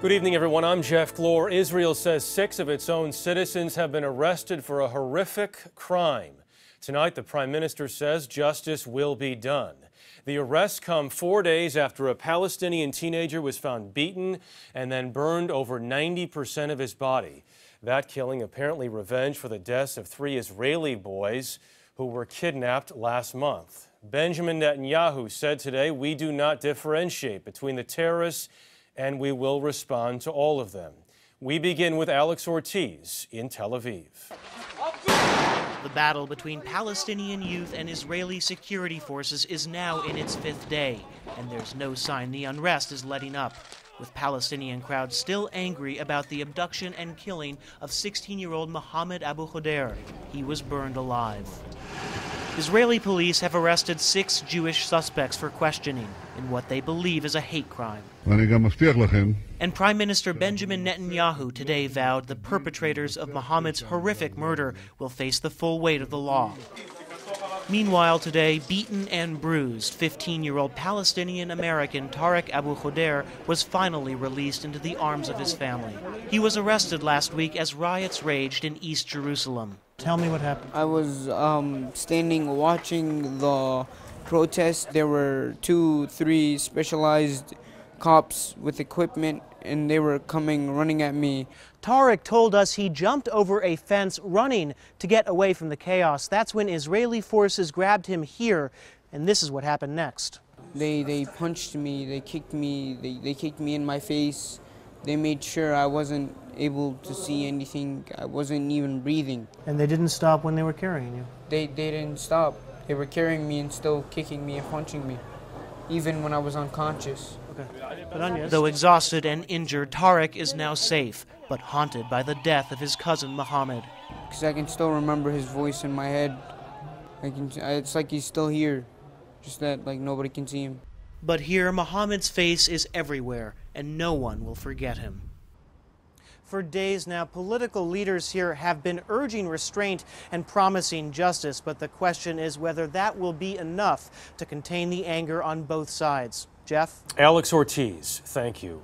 Good evening, everyone. I'm Jeff Glor. Israel says 6 of its own citizens have been arrested for a horrific crime. Tonight, the Prime Minister says justice will be done. The arrests come 4 days after a Palestinian teenager was found beaten and then burned over 90% of his body. That killing apparently revenge for the deaths of 3 Israeli boys who were kidnapped last month. Benjamin Netanyahu said today, "We do not differentiate between the terrorists and we will respond to all of them." We begin with Alex Ortiz in Tel Aviv. The battle between Palestinian youth and Israeli security forces is now in its 5th day, and there's no sign the unrest is letting up, with Palestinian crowds still angry about the abduction and killing of 16-year-old Mohammed Abu Khader. He was burned alive. Israeli police have arrested 6 Jewish suspects for questioning in what they believe is a hate crime. And Prime Minister Benjamin Netanyahu today vowed the perpetrators of Mohammed's horrific murder will face the full weight of the law. Meanwhile today, beaten and bruised, 15-year-old Palestinian-American Tarek Abu Khader was finally released into the arms of his family. He was arrested last week as riots raged in East Jerusalem. Tell me what happened. I was standing watching the protest. There were 2-3 specialized cops with equipment, and they were running at me. Tarek told us he jumped over a fence running to get away from the chaos. That's when Israeli forces grabbed him here, and this is what happened next. They punched me, they kicked me, they kicked me in my face. They made sure I wasn't able to see anything. I wasn't even breathing. And they didn't stop when they were carrying you? They didn't stop. They were carrying me and still kicking me and punching me, even when I was unconscious. Okay. Though exhausted and injured, Tarek is now safe, but haunted by the death of his cousin Mohammed. Because I can still remember his voice in my head. It's like he's still here, just that nobody can see him. But here, Mohammed's face is everywhere, and no one will forget him. For days now, political leaders here have been urging restraint and promising justice, but the question is whether that will be enough to contain the anger on both sides. Jeff? Alex Ortiz, thank you.